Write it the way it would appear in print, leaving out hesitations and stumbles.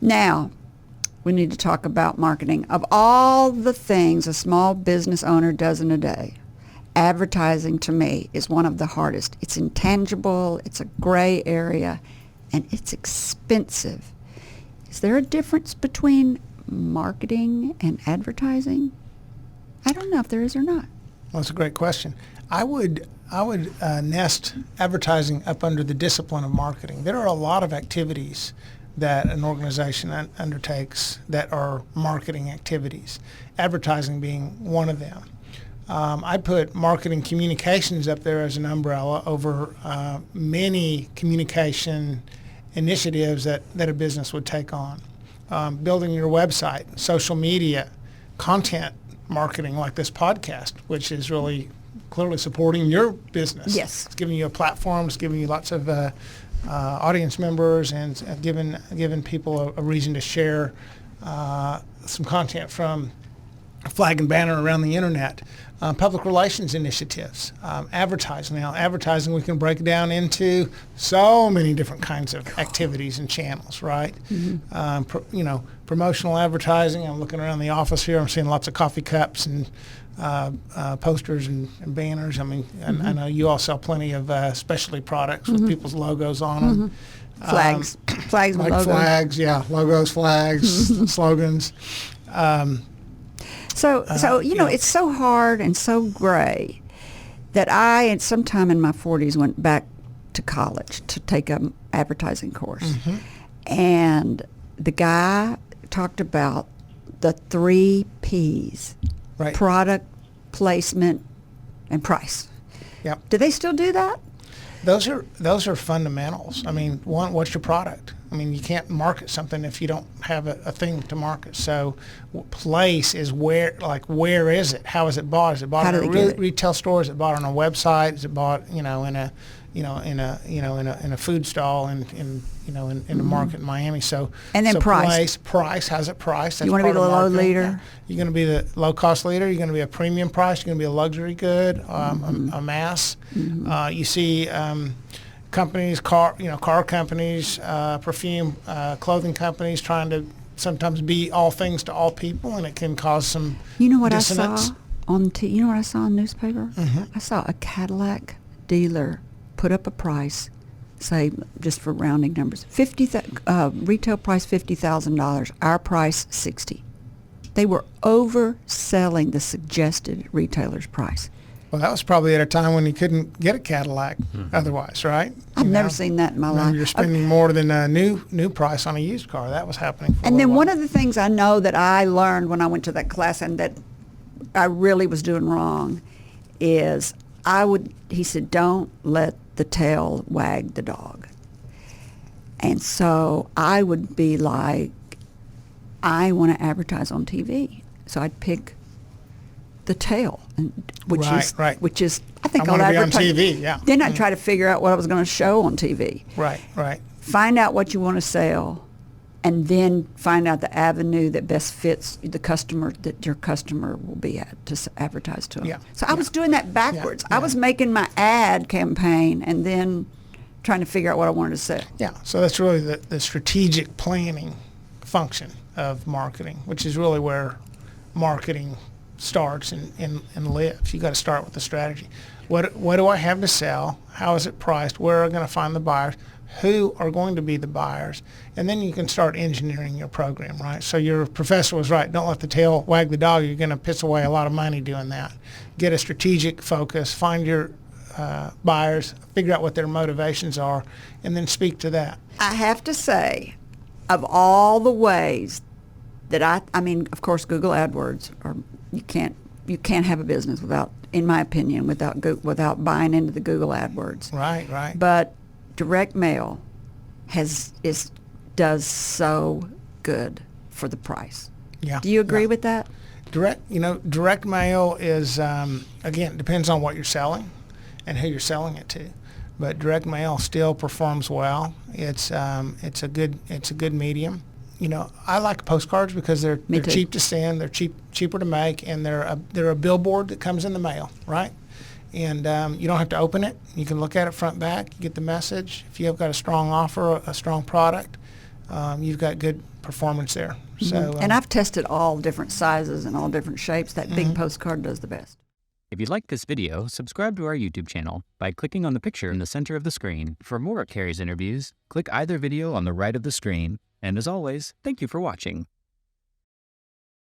Now, we need to talk about marketing. Of all the things a small business owner does in a day, advertising to me is one of the hardest. It's intangible, it's a gray area, and it's expensive. Is there a difference between marketing and advertising? I don't know if there is or not. Well, that's a great question. I would nest advertising up under the discipline of marketing. There are a lot of activities that an organization undertakes that are marketing activities, advertising being one of them. I put marketing communications up there as an umbrella over many communication initiatives that a business would take on. Building your website, social media, content marketing like this podcast, which is really clearly supporting your business. Yes. It's giving you a platform, it's giving you lots of audience members, and giving people a reason to share some content from flag and banner around the internet. Public relations initiatives, advertising. Now, advertising we can break down into so many different kinds of activities and channels, right? Mm-hmm. Promotional advertising. I'm looking around the office here. I'm seeing lots of coffee cups and posters and banners. I mean, mm-hmm. I know you all sell plenty of specialty products with mm-hmm. people's logos on them. Mm-hmm. Flags like with logos. Flags, yeah, logos, flags, slogans. So it's so hard and so gray that I, at some time in my 40s, went back to college to take an advertising course. Mm-hmm. And the guy talked about the 3 Ps, right. Product, placement, and price. Yep. Do they still do that? Those are fundamentals. I mean, one, what's your product? I mean, you can't market something if you don't have a thing to market. So, place is where is it? How is it bought? Is it bought in a retail store? Is it bought on a website? Is it bought, in a food stall in a market in Miami? So, and then price. How's it priced? That's you want to be the low leader? Yeah. You're going to be the low cost leader. You're going to be a premium price. You're going to be a luxury good, a mass. Mm-hmm. You see. Companies, car companies, perfume, clothing companies trying to sometimes be all things to all people, and it can cause some dissonance. You know what I saw on newspaper? Mm-hmm. I saw a Cadillac dealer put up a price, say, just for rounding numbers, retail price $50,000, our price $60,000. They were overselling the suggested retailer's price. Well, that was probably at a time when you couldn't get a Cadillac otherwise, right? I've never seen that in my life. You're spending more than a new price on a used car. That was happening for a And then while. one of the things I know that I learned when I went to that class and that I really was doing wrong is he said, don't let the tail wag the dog. And so I would be like, I want to advertise on TV. So I'd pick the tail, which is I think I'll advertise on TV. Yeah. Then I'd try to figure out what I was going to show on TV. Right. Find out what you want to sell, and then find out the avenue that best fits the customer that your customer will be at to advertise to them. Yeah. So I was doing that backwards. Yeah. I was making my ad campaign and then trying to figure out what I wanted to sell. Yeah. So that's really the strategic planning function of marketing, which is really where marketing starts and lives. You got to start with the strategy. What do I have to sell? How is it priced? Where are I going to find the buyers? Who are going to be the buyers? And then you can start engineering your program, right? So your professor was right. Don't let the tail wag the dog. You're going to piss away a lot of money doing that. Get a strategic focus. Find your buyers. Figure out what their motivations are, and then speak to that. I have to say, of all the ways that I mean, of course, Google AdWords, or you can't have a business without, in my opinion, without buying into the Google AdWords. Right. But direct mail does so good for the price. Yeah. Do you agree with that? Direct mail is again, depends on what you're selling and who you're selling it to. But direct mail still performs well. It's a good medium. I like postcards because they're cheap to send, they're cheaper to make, and they're a billboard that comes in the mail, right? And you don't have to open it. You can look at it front back, you get the message. If you've got a strong offer, a strong product, you've got good performance there. So, And I've tested all different sizes and all different shapes. That big postcard does the best. If you liked this video, subscribe to our YouTube channel by clicking on the picture in the center of the screen. For more of Kerry's interviews, click either video on the right of the screen. And as always, thank you for watching.